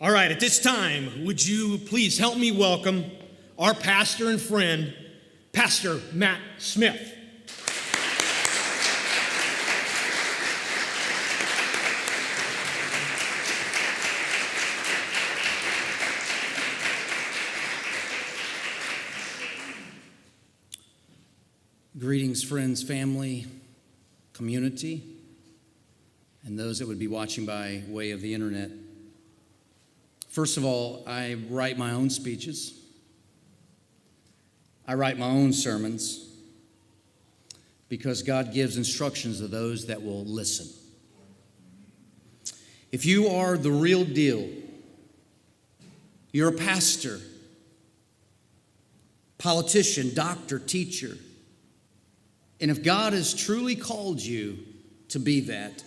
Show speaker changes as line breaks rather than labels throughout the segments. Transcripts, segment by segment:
All right, at this time, would you please help me welcome our pastor and friend, Pastor Matt Smith.
Greetings, friends, family, community, and those that would be watching by way of the internet. First of all, I write my own speeches. I write my own sermons because God gives instructions to those that will listen. If you are the real deal, you're a pastor, politician, doctor, teacher, and if God has truly called you to be that,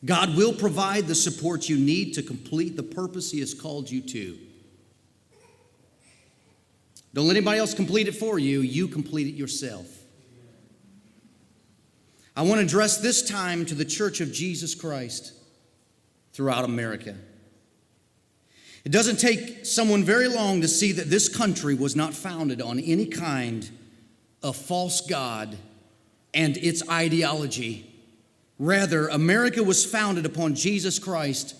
God will provide the support you need to complete the purpose He has called you to. Don't let anybody else complete it for you. You complete it yourself. I want to address this time to the Church of Jesus Christ throughout America. It doesn't take someone very long to see that this country was not founded on any kind of false god and its ideology. Rather, America was founded upon Jesus Christ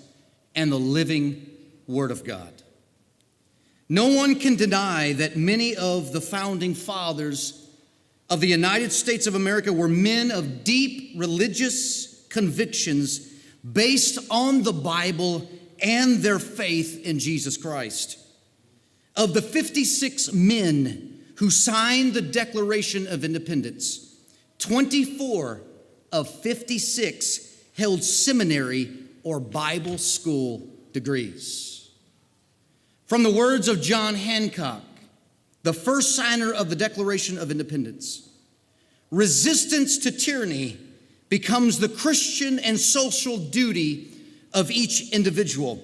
and the living Word of God. No one can deny that many of the founding fathers of the United States of America were men of deep religious convictions based on the Bible and their faith in Jesus Christ. Of the 56 men who signed the Declaration of Independence, 24 of 56 held seminary or Bible school degrees. From the words of John Hancock, the first signer of the Declaration of Independence, resistance to tyranny becomes the Christian and social duty of each individual.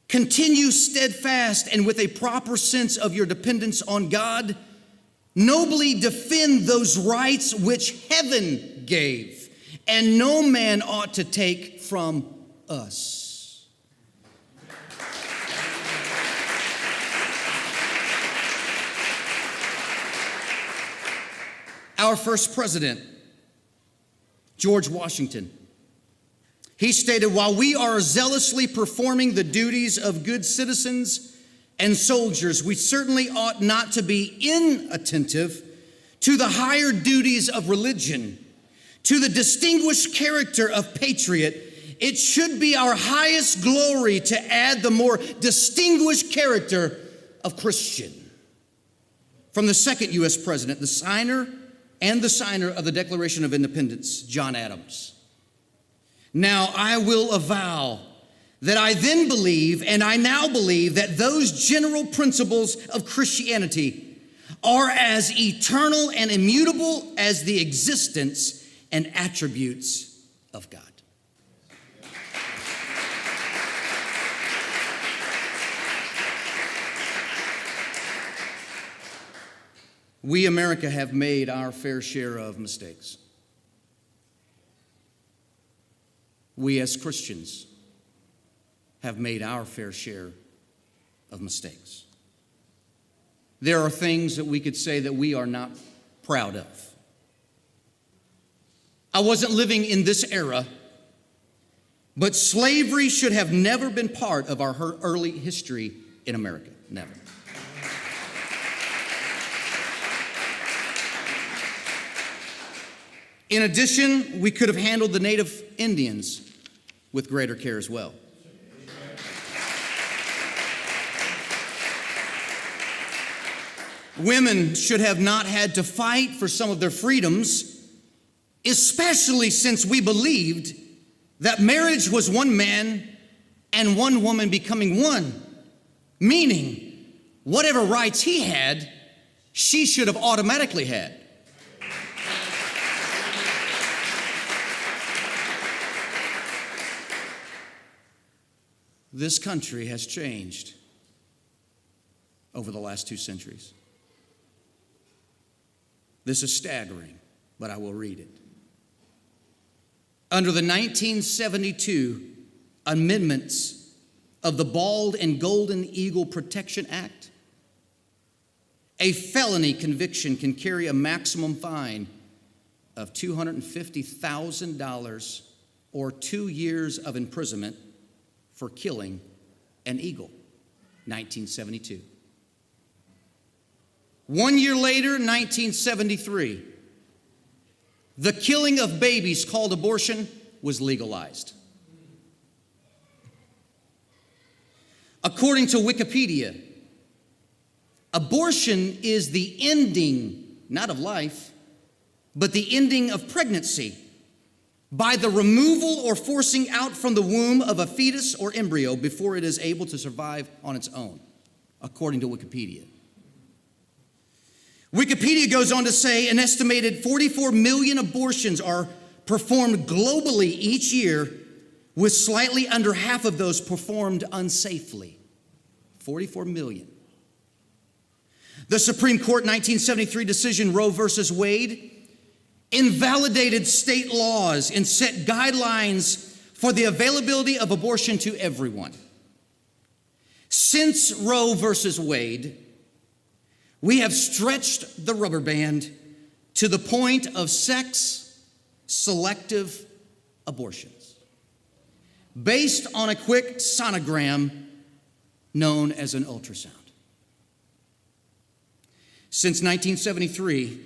Continue steadfast and with a proper sense of your dependence on God. Nobly defend those rights which heaven gave, and no man ought to take from us. Our first president, George Washington, he stated, "While we are zealously performing the duties of good citizens and soldiers, we certainly ought not to be inattentive to the higher duties of religion, to the distinguished character of patriot. It should be our highest glory to add the more distinguished character of Christian." From the second U.S. president, the signer of the Declaration of Independence, John Adams. "Now I will avow that I then believe, and I now believe, that those general principles of Christianity are as eternal and immutable as the existence and attributes of God." We, America, have made our fair share of mistakes. We as Christians have made our fair share of mistakes. There are things that we could say that we are not proud of. I wasn't living in this era, but slavery should have never been part of our early history in America. Never. In addition, we could have handled the native Indians with greater care as well. Women should have not had to fight for some of their freedoms, especially since we believed that marriage was one man and one woman becoming one, meaning whatever rights he had, she should have automatically had. This country has changed over the last 2 centuries. This is staggering, but I will read it. Under the 1972 amendments of the Bald and Golden Eagle Protection Act, a felony conviction can carry a maximum fine of $250,000 or 2 years of imprisonment for killing an eagle, 1972. 1 year later, 1973, the killing of babies called abortion was legalized. According to Wikipedia, abortion is the ending, not of life, but the ending of pregnancy by the removal or forcing out from the womb of a fetus or embryo before it is able to survive on its own, according to Wikipedia. Wikipedia goes on to say an estimated 44 million abortions are performed globally each year, with slightly under half of those performed unsafely. 44 million. The Supreme Court 1973 decision, Roe versus Wade, invalidated state laws and set guidelines for the availability of abortion to everyone. Since Roe versus Wade, we have stretched the rubber band to the point of sex-selective abortions, based on a quick sonogram known as an ultrasound. Since 1973,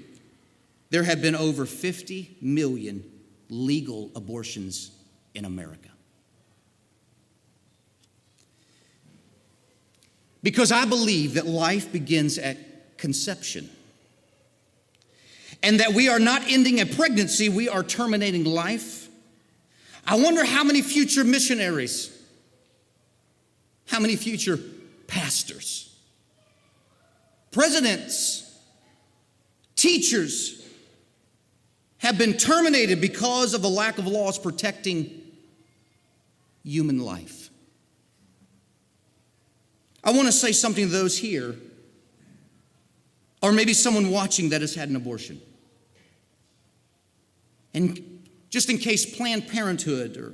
there have been over 50 million legal abortions in America. Because I believe that life begins at conception, and that we are not ending a pregnancy, we are terminating life. I wonder how many future missionaries, how many future pastors, presidents, teachers have been terminated because of the lack of laws protecting human life. I want to say something to those here, or maybe someone watching that has had an abortion. And just in case Planned Parenthood or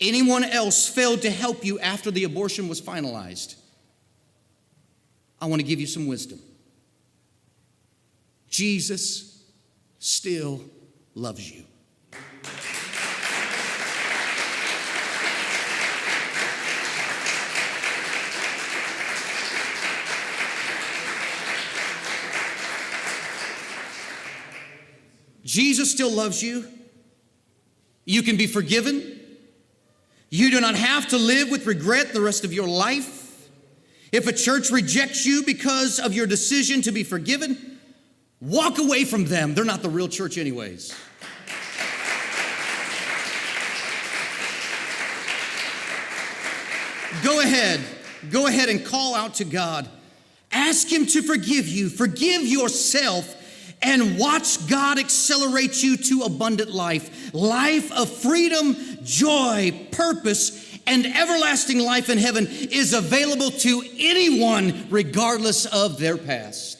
anyone else failed to help you after the abortion was finalized, I want to give you some wisdom. Jesus still loves you. Jesus still loves you. You can be forgiven. You do not have to live with regret the rest of your life. If a church rejects you because of your decision to be forgiven, walk away from them. They're not the real church anyways. Go ahead and call out to God. Ask Him to forgive you. Forgive yourself. And watch God accelerate you to abundant life. Life of freedom, joy, purpose, and everlasting life in heaven is available to anyone regardless of their past.